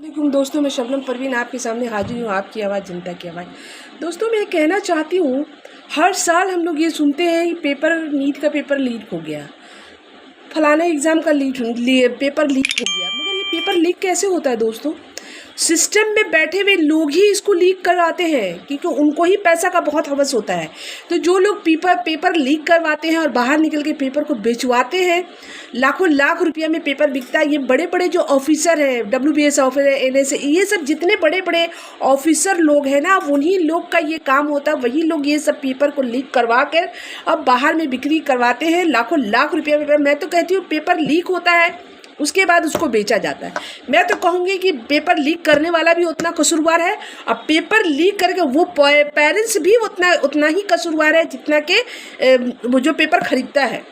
वालेकुम दोस्तों, मैं शबनम परवीन आपके सामने हाजिर हूँ। आपकी आवाज़ जनता की आवाज़। दोस्तों, मैं कहना चाहती हूँ, हर साल हम लोग ये सुनते हैं कि नीट का पेपर लीक हो गया, फलाना एग्ज़ाम का पेपर लीक हो गया। मगर ये पेपर लीक कैसे होता है दोस्तों? सिस्टम में बैठे हुए लोग ही इसको लीक करवाते हैं, क्योंकि उनको ही पैसा का बहुत हवस होता है। तो जो लोग पेपर लीक करवाते हैं और बाहर निकल के पेपर को बेचवाते हैं, लाखों लाख रुपया में पेपर बिकता है। ये बड़े बड़े जो ऑफिसर हैं, WBS ऑफिसर है, NSA, ये सब जितने बड़े बड़े ऑफिसर लोग हैं ना, उन्हीं लोग का ये काम होता है। वही लोग ये सब पेपर को लीक करवा कर अब बाहर में बिक्री करवाते हैं, लाखों लाख रुपया में। मैं तो कहती हूँ पेपर लीक होता है, उसके बाद उसको बेचा जाता है। मैं तो कहूँगी कि पेपर लीक करने वाला भी उतना कसूरवार है, और पेपर लीक करके वो पेरेंट्स भी उतना ही कसूरवार है जितना कि वो जो पेपर खरीदता है,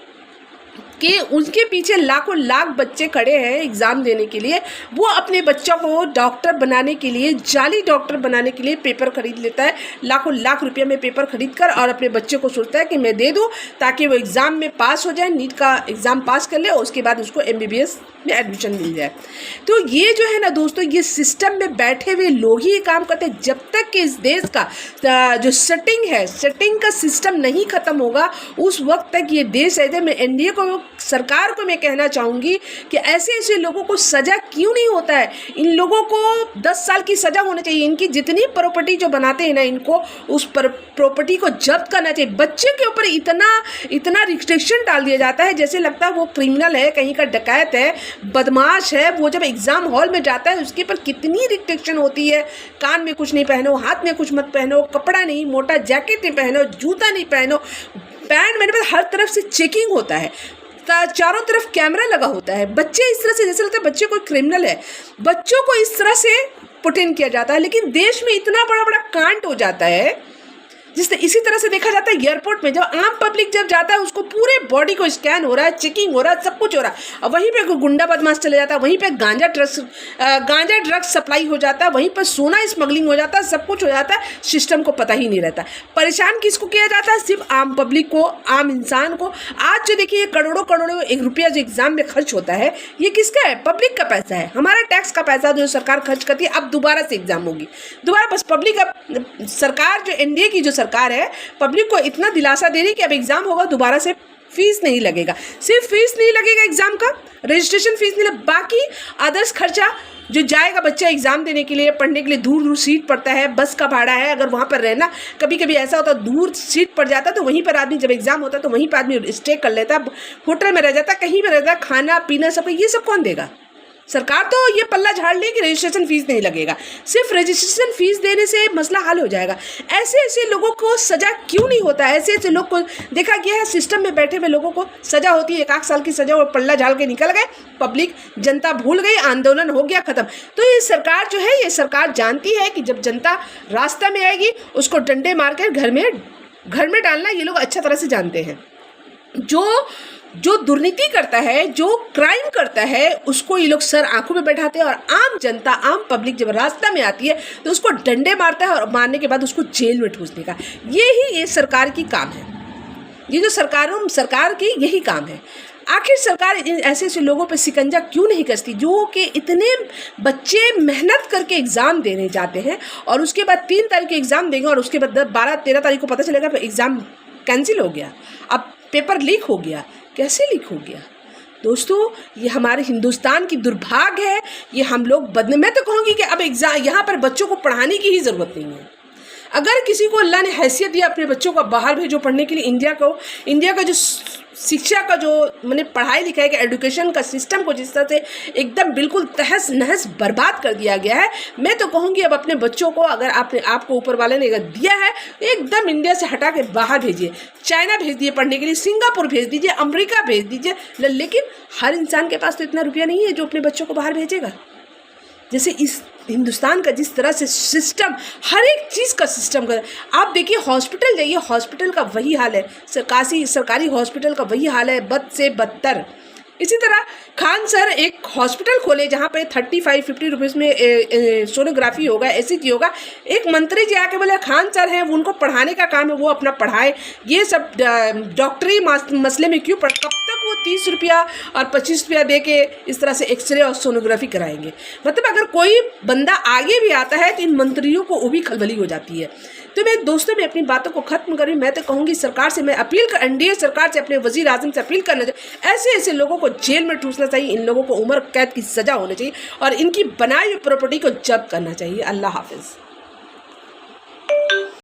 कि उनके पीछे लाखों लाख बच्चे खड़े हैं एग्ज़ाम देने के लिए। वो अपने बच्चों को डॉक्टर बनाने के लिए, जाली डॉक्टर बनाने के लिए पेपर खरीद लेता है, लाखों लाख रुपये में पेपर खरीद कर, और अपने बच्चे को सोचता है कि मैं दे दूं ताकि वो एग्ज़ाम में पास हो जाए, नीट का एग्ज़ाम पास कर ले और उसके बाद उसको MBBS में एडमिशन मिल जाए। तो ये जो है ना दोस्तों, ये सिस्टम में बैठे हुए लोग ही ये काम करते हैं। जब तक कि इस देश का जो सेटिंग का सिस्टम नहीं ख़त्म होगा, उस वक्त तक ये देश ऐसे में NDA को, सरकार को मैं कहना चाहूँगी कि ऐसे लोगों को सज़ा क्यों नहीं होता है। इन लोगों को 10 साल की सज़ा होनी चाहिए। इनकी जितनी प्रॉपर्टी जो बनाते हैं ना, इनको उस प्रॉपर्टी को जब्त करना चाहिए। बच्चे के ऊपर इतना रिस्ट्रिक्शन डाल दिया जाता है, जैसे लगता है वो क्रिमिनल है, कहीं का डकैत है, बदमाश है। वो जब एग्ज़ाम हॉल में जाता है, उसके ऊपर कितनी रिस्ट्रिक्शन होती है। कान में कुछ नहीं पहनो, हाथ में कुछ मत पहनो, कपड़ा नहीं, मोटा जैकेट नहीं पहनो, जूता नहीं पहनो, पैंट मेरे पास, हर तरफ से चेकिंग होता है, चारों तरफ कैमरा लगा होता है। बच्चे इस तरह से, जैसे लगता है बच्चे कोई क्रिमिनल है, बच्चों को इस तरह से पुटिन किया जाता है। लेकिन देश में इतना बड़ा बड़ा कांड हो जाता है, जिससे इसी तरह से देखा जाता है एयरपोर्ट में, जब आम पब्लिक जब जाता है, उसको पूरे बॉडी को स्कैन हो रहा है, चेकिंग हो रहा है, सब कुछ हो रहा है। और वहीं पे गुंडा बदमाश चले जाता है, वहीं पे गांजा ड्रग्स सप्लाई हो जाता है, वहीं पर सोना स्मगलिंग हो जाता है, सब कुछ हो जाता है। सिस्टम को पता ही नहीं रहता। परेशान किसको किया जाता है? सिर्फ आम पब्लिक को, आम इंसान को। आज जो देखिए करोड़ों रुपया जो एग्जाम में खर्च होता है, ये किसका है? पब्लिक का पैसा है, हमारा टैक्स का पैसा जो सरकार खर्च करती है। अब दोबारा से एग्जाम होगी, दोबारा बस पब्लिक, अब सरकार जो NDA की जो सरकार है, पब्लिक को इतना दिलासा दे रही कि अब एग्जाम होगा, दोबारा से फीस नहीं लगेगा। सिर्फ फीस नहीं लगेगा एग्जाम का, रजिस्ट्रेशन फीस नहीं लगेगा, बाकी अदर्स खर्चा जो जाएगा बच्चा एग्जाम देने के लिए, पढ़ने के लिए, दूर सीट पड़ता है, बस का भाड़ा है, अगर वहाँ पर रहना, कभी कभी ऐसा होता है दूर सीट पड़ जाता है, तो वहीं पर आदमी, जब एग्जाम होता है तो वहीं पर आदमी स्टे कर लेता है, होटल में रह जाता है, कहीं पर रहता है, खाना पीना सब, ये सब कौन देगा? सरकार तो ये पल्ला झाड़ ले कि रजिस्ट्रेशन फीस नहीं लगेगा। सिर्फ रजिस्ट्रेशन फीस देने से मसला हल हो जाएगा। ऐसे लोगों को सज़ा क्यों नहीं होता है? ऐसे लोग को देखा गया है, सिस्टम में बैठे हुए लोगों को सज़ा होती है, 1 साल की सज़ा, और पल्ला झाड़ के निकल गए, पब्लिक जनता भूल गई, आंदोलन हो गया, ख़त्म। तो ये सरकार जो है, ये सरकार जानती है कि जब जनता रास्ता में आएगी, उसको डंडे मार कर घर में डालना ये लोग अच्छा तरह से जानते हैं। जो दुर्नीति करता है, जो क्राइम करता है, उसको ये लोग सर आंखों में बैठाते हैं, और आम जनता, आम पब्लिक जब रास्ता में आती है तो उसको डंडे मारता है, और मारने के बाद उसको जेल में ठूसने का, ये सरकार की काम है। ये जो सरकार की यही काम है। आखिर सरकार ऐसे लोगों पे शिकंजा क्यों नहीं कसती, जो कि इतने बच्चे मेहनत करके एग्ज़ाम देने जाते हैं, और उसके बाद 3 तारीख को एग्ज़ाम देंगे, और उसके बाद 12-13 तारीख को पता चलेगा एग्ज़ाम कैंसिल हो गया, अब पेपर लीक हो गया। कैसे लीक हो गया दोस्तों? ये हमारे हिंदुस्तान की दुर्भाग्य है। ये हम लोग मैं तो कहूँगी कि अब एग्ज़ाम, यहाँ पर बच्चों को पढ़ाने की ही ज़रूरत नहीं है। अगर किसी को अल्लाह ने हैसियत दिया अपने बच्चों को बाहर भेजो पढ़ने के लिए, इंडिया का जो शिक्षा का जो मैंने पढ़ाई लिखाई का एजुकेशन का सिस्टम को जिस तरह से एकदम बिल्कुल तहस नहस बर्बाद कर दिया गया है, मैं तो कहूँगी अब अपने बच्चों को, अगर आपको ऊपर वाले ने अगर दिया है, एकदम इंडिया से हटा के बाहर भेजिए। चाइना भेज दिए पढ़ने के लिए, सिंगापुर भेज दीजिए, अमेरिका भेज दीजिए। लेकिन हर इंसान के पास तो इतना रुपया नहीं है जो अपने बच्चों को बाहर भेजेगा। जैसे इस हिंदुस्तान का जिस तरह से सिस्टम, हर एक चीज़ का सिस्टम कर, आप देखिए हॉस्पिटल जाइए, हॉस्पिटल का वही हाल है, सरकारी हॉस्पिटल का वही हाल है, बद से बदतर। इसी तरह खान सर एक हॉस्पिटल खोले जहाँ पे 35-50 रुपीज़ में सोनोग्राफी होगा, ECG होगा। एक मंत्री जी आके बोले खान सर हैं, उनको पढ़ाने का काम है, वो अपना पढ़ाए। ये सब डॉक्टरी मसले में क्यों कब तक वो 30 रुपया और 25 रुपया दे के इस तरह से एक्सरे और सोनोग्राफी कराएंगे। मतलब अगर कोई बंदा आगे भी आता है तो इन मंत्रियों को वो भी खलबली हो जाती है। तो मैं दोस्तों, मैं अपनी बातों को ख़त्म करूँ, मैं तो कहूँगी सरकार से, मैं अपील कर एनडीए सरकार से, अपने वज़ीर आज़म से अपील करना चाहिए, ऐसे ऐसे लोगों को जेल में ठूसना चाहिए, इन लोगों को उम्र कैद की सज़ा होनी चाहिए और इनकी बनाई हुई प्रॉपर्टी को जब्त करना चाहिए। अल्लाह हाफिज़।